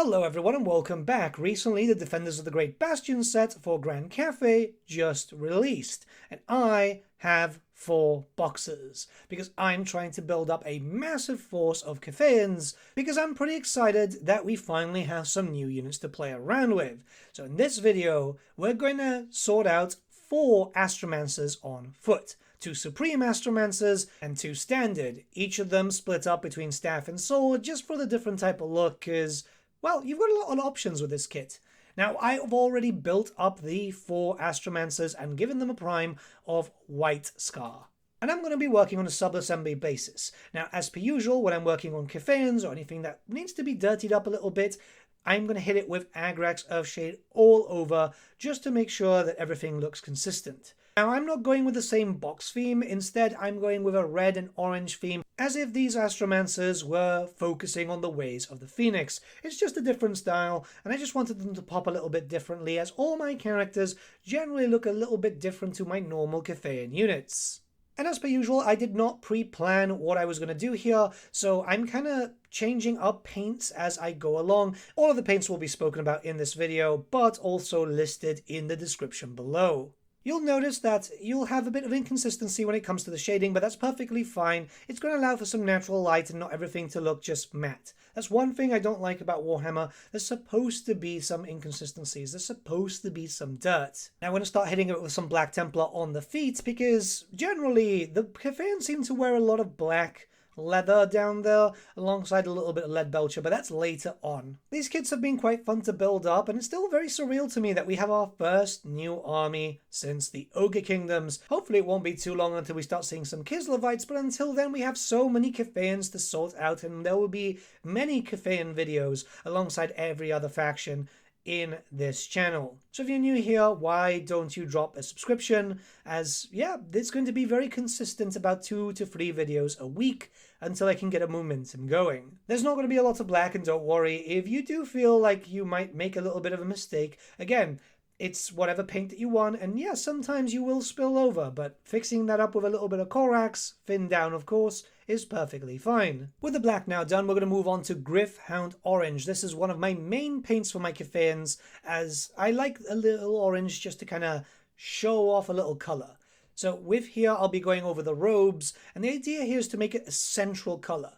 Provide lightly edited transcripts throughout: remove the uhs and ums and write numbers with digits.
Hello everyone and welcome back. Recently the Defenders of the Great Bastion set for Grand Cathay just released, and I have 4 boxes because I'm trying to build up a massive force of Cathayans because I'm pretty excited that we finally have some new units to play around with. So in this video we're going to sort out 4 Astromancers on foot. 2 Supreme Astromancers and 2 Standard, each of them split up between staff and sword just for the different type of look, because well, you've got a lot of options with this kit. Now, I've already built up the 4 Astromancers and given them a prime of White Scar. And I'm going to be working on a sub-assembly basis. Now, as per usual, when I'm working on Cathayans or anything that needs to be dirtied up a little bit, I'm going to hit it with Agrax Earthshade all over just to make sure that everything looks consistent. Now, I'm not going with the same box theme. Instead, I'm going with a red and orange theme, as if these Astromancers were focusing on the ways of the Phoenix. It's just a different style, and I just wanted them to pop a little bit differently, as all my characters generally look a little bit different to my normal Cathayan units. And as per usual, I did not pre-plan what I was going to do here, so I'm kind of changing up paints as I go along. All of the paints will be spoken about in this video, but also listed in the description below. You'll notice that you'll have a bit of inconsistency when it comes to the shading, but that's perfectly fine. It's going to allow for some natural light and not everything to look just matte. That's one thing I don't like about Warhammer. There's supposed to be some inconsistencies. There's supposed to be some dirt. Now I'm going to start hitting it with some black Templar on the feet, because generally the Cathayans seem to wear a lot of black leather down there, alongside a little bit of Leadbelcher, but that's later on. These kits have been quite fun to build up, and it's still very surreal to me that we have our first new army since the Ogre Kingdoms. Hopefully it won't be too long until we start seeing some Kislevites, but until then we have so many Cathayans to sort out, and there will be many Cathayan videos alongside every other faction in this channel. So if you're new here, why don't you drop a subscription, as yeah, it's going to be very consistent, about 2 to 3 videos a week until I can get a momentum going. There's not going to be a lot of black, and don't worry if you do feel like you might make a little bit of a mistake. Again, it's whatever paint that you want, and yeah, sometimes you will spill over, but fixing that up with a little bit of Corax, thinned down of course, is perfectly fine. With the black now done, we're going to move on to Gryph-Hound Orange. This is one of my main paints for my Cathayans, as I like a little orange just to kind of show off a little colour. So with here, I'll be going over the robes, and the idea here is to make it a central colour.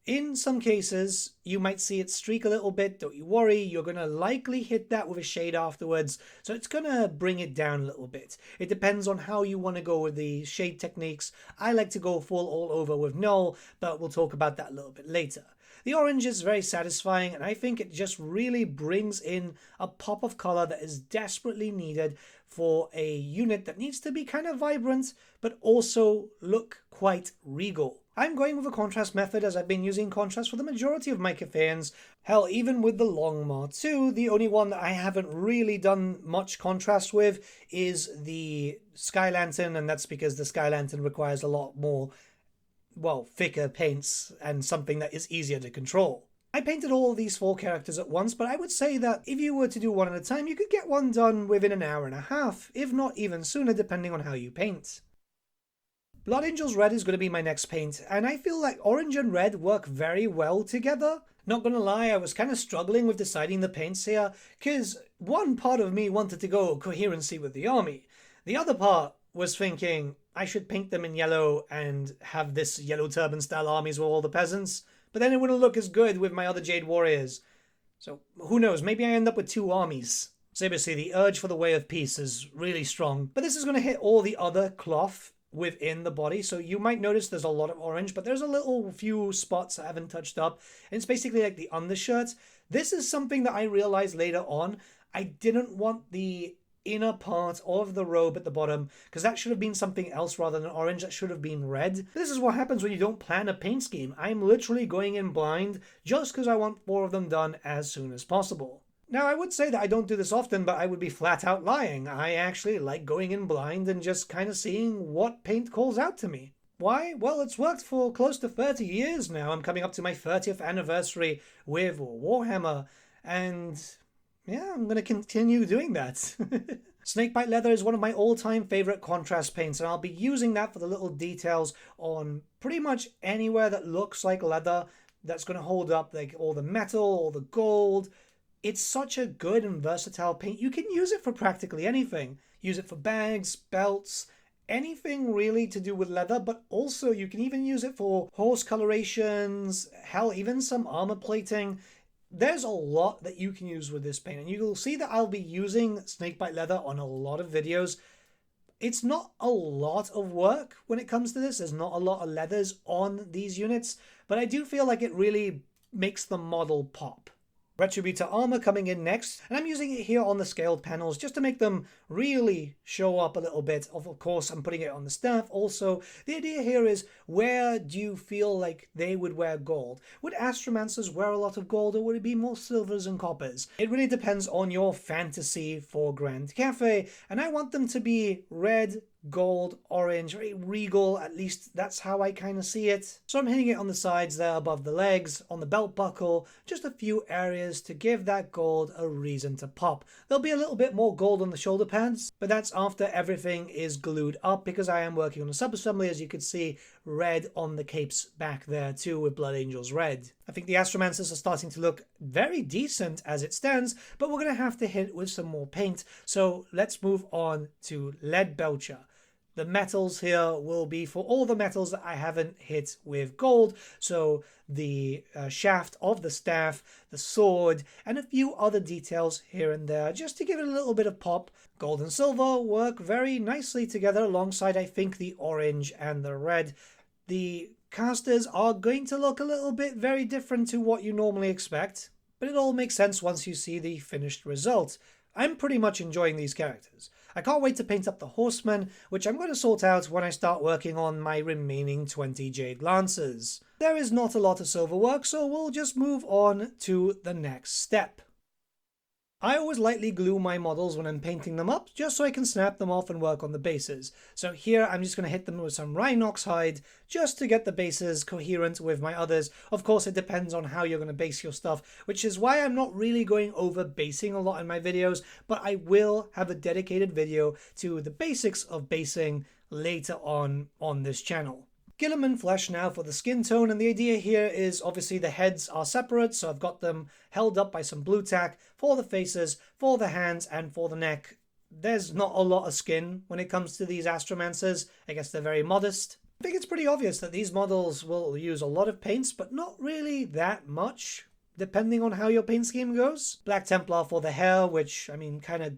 In some cases, you might see it streak a little bit. Don't you worry, you're going to likely hit that with a shade afterwards, so it's going to bring it down a little bit. It depends on how you want to go with the shade techniques. I like to go full all over with Nuln, but we'll talk about that a little bit later. The orange is very satisfying, and I think it just really brings in a pop of color that is desperately needed for a unit that needs to be kind of vibrant, but also look quite regal. I'm going with a contrast method, as I've been using contrast for the majority of my Cathayans. Hell, even with the Longmar too, the only one that I haven't really done much contrast with is the Sky Lantern, and that's because the Sky Lantern requires a lot more, well, thicker paints and something that is easier to control. I painted all of these 4 characters at once, but I would say that if you were to do one at a time, you could get one done within an hour and a half, if not even sooner, depending on how you paint. Blood Angels Red is going to be my next paint, and I feel like orange and red work very well together. Not gonna lie, I was kind of struggling with deciding the paints here, because one part of me wanted to go coherency with the army. The other part was thinking I should paint them in yellow and have this yellow turban style armies with all the peasants, but then it wouldn't look as good with my other Jade warriors. So who knows, maybe I end up with 2 armies. Seriously, the urge for the Way of Peace is really strong, but this is going to hit all the other cloth within the body, so you might notice there's a lot of orange, but there's a little few spots I haven't touched up, and it's basically like the undershirt. This is something that I realized later on. I didn't want the inner part of the robe at the bottom, because that should have been something else rather than orange. That should have been red. This is what happens when you don't plan a paint scheme. I'm literally going in blind just because I want 4 of them done as soon as possible. Now, I would say that I don't do this often, but I would be flat out lying. I actually like going in blind and just kind of seeing what paint calls out to me. Why? Well, it's worked for close to 30 years now. I'm coming up to my 30th anniversary with Warhammer, and yeah, I'm going to continue doing that. Snakebite leather is one of my all-time favorite contrast paints, and I'll be using that for the little details on pretty much anywhere that looks like leather. that's going to hold up like all the metal, all the gold. It's such a good and versatile paint. You can use it for practically anything. Use it for bags, belts, anything really to do with leather, but also you can even use it for horse colorations, hell, even some armor plating. There's a lot that you can use with this paint, and you'll see that I'll be using Snakebite leather on a lot of videos. It's not a lot of work when it comes to this. There's not a lot of leathers on these units, but I do feel like it really makes the model pop. Retributor Armour coming in next, and I'm using it here on the scaled panels just to make them really show up a little bit. Of course, I'm putting it on the staff also. The idea here is, where do you feel like they would wear gold? Would Astromancers wear a lot of gold, or would it be more silvers and coppers? It really depends on your fantasy for Grand Cathay, and I want them to be red, gold, orange, very regal. At least that's how I kind of see it. So I'm hitting it on the sides there above the legs, on the belt buckle, just a few areas to give that gold a reason to pop. There'll be a little bit more gold on the shoulder pads, but that's after everything is glued up, because I am working on a sub-assembly, as you can see, red on the capes back there too with Blood Angels red. I think the Astromancers are starting to look very decent as it stands, but we're going to have to hit with some more paint. So let's move on to Leadbelcher. The metals here will be for all the metals that I haven't hit with gold. So the shaft of the staff, the sword, and a few other details here and there, just to give it a little bit of pop. Gold and silver work very nicely together alongside, I think, the orange and the red. The casters are going to look a little bit very different to what you normally expect, but it all makes sense once you see the finished result. I'm pretty much enjoying these characters. I can't wait to paint up the horsemen, which I'm going to sort out when I start working on my remaining 20 Jade Lancers. There is not a lot of silver work, so we'll just move on to the next step. I always lightly glue my models when I'm painting them up, just so I can snap them off and work on the bases. So here I'm just going to hit them with some Rhinox hide, just to get the bases coherent with my others. Of course, it depends on how you're going to base your stuff, which is why I'm not really going over basing a lot in my videos, but I will have a dedicated video to the basics of basing later on this channel. Guilliman flesh now for the skin tone, and the idea here is obviously the heads are separate, so I've got them held up by some blue tack for the faces, for the hands, and for the neck. There's not a lot of skin when it comes to these Astromancers. I guess they're very modest. I think it's pretty obvious that these models will use a lot of paints, but not really that much, depending on how your paint scheme goes. Black Templar for the hair, which, I mean, kind of,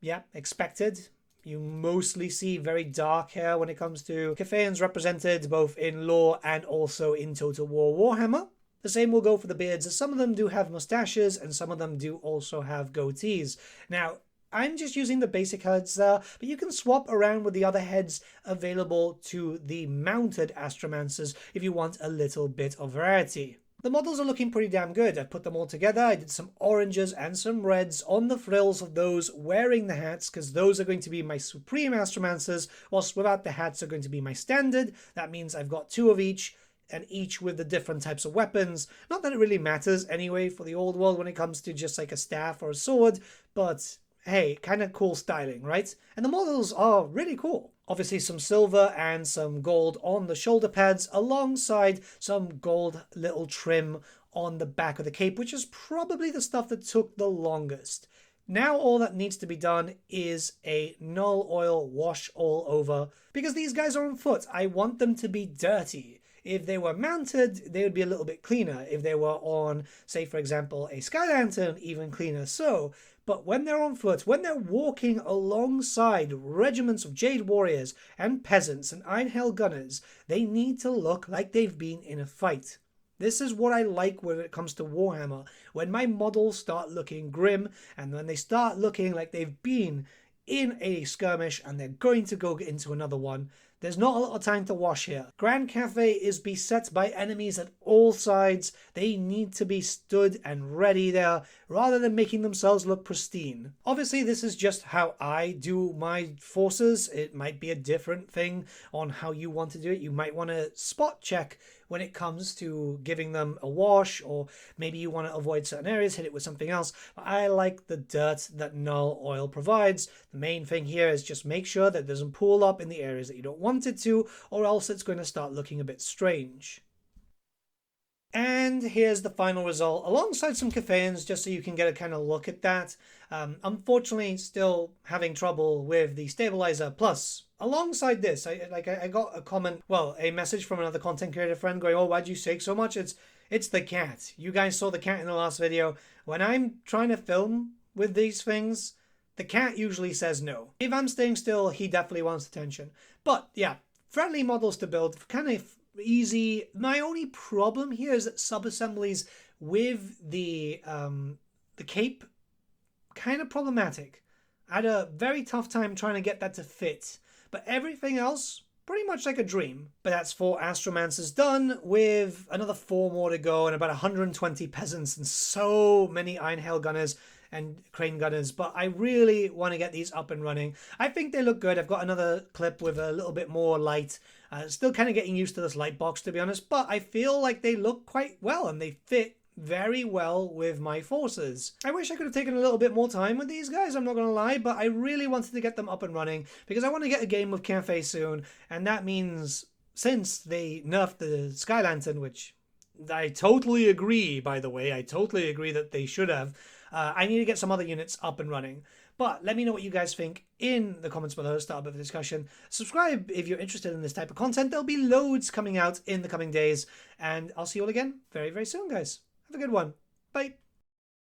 yeah, expected. You mostly see very dark hair when it comes to Cathayans, represented both in lore and also in Total War Warhammer. The same will go for the beards, as some of them do have mustaches and some of them do also have goatees. Now, I'm just using the basic heads there, but you can swap around with the other heads available to the mounted Astromancers if you want a little bit of variety. The models are looking pretty damn good. I put them all together. I did some oranges and some reds on the frills of those wearing the hats, because those are going to be my Supreme Astromancers, whilst without the hats are going to be my standard. That means I've got two of each, and each with the different types of weapons. Not that it really matters anyway for the old world when it comes to just like a staff or a sword, but hey, kind of cool styling, right? And the models are really cool. Obviously some silver and some gold on the shoulder pads, alongside some gold little trim on the back of the cape, which is probably the stuff that took the longest. Now all that needs to be done is a Nuln Oil wash all over, because these guys are on foot. I want them to be dirty. If they were mounted, they would be a little bit cleaner. If they were on, say for example, a Sky Lantern, even cleaner so. But when they're on foot, when they're walking alongside regiments of Jade warriors and peasants and Einhell gunners, they need to look like they've been in a fight. This is what I like when it comes to Warhammer, when my models start looking grim and when they start looking like they've been in a skirmish and they're going to go into another one. There's not a lot of time to wash here. Grand Cathay is beset by enemies at all sides. They need to be stood and ready there, rather than making themselves look pristine. Obviously, this is just how I do my forces. It might be a different thing on how you want to do it. You might want to spot check when it comes to giving them a wash, or maybe you want to avoid certain areas, hit it with something else. But I like the dirt that Nuln Oil provides. The main thing here is just make sure that it doesn't pool up in the areas that you don't want it to, or else it's going to start looking a bit strange. And here's the final result, alongside some Cathayans, just so you can get a kind of look at that. Unfortunately, still having trouble with the stabilizer. Plus, alongside this, I got a comment, well, a message from another content creator friend going, "Oh, why'd you shake so much?" It's the cat. You guys saw the cat in the last video. When I'm trying to film with these things, the cat usually says no. If I'm staying still, he definitely wants attention. But yeah, friendly models to build, kind of easy. My only problem here is that sub-assemblies with the cape, kind of problematic. I had a very tough time trying to get that to fit. But everything else, pretty much like a dream. But that's 4 Astromancers done, with another 4 more to go and about 120 peasants and so many Iron Hail Gunners and Crane Gunners. But I really want to get these up and running. I think they look good. I've got another clip with a little bit more light. Still kind of getting used to this light box, to be honest. But I feel like they look quite well and they fit very well with my forces. I wish I could have taken a little bit more time with these guys, I'm not going to lie, but I really wanted to get them up and running because I want to get a game with Cathay soon, and that means since they nerfed the Sky Lantern, which I totally agree, by the way, I totally agree that they should have, I need to get some other units up and running. But let me know what you guys think in the comments below, start a bit of a discussion. Subscribe if you're interested in this type of content. There'll be loads coming out in the coming days, and I'll see you all again very, very soon, guys. Have a good one. Bye.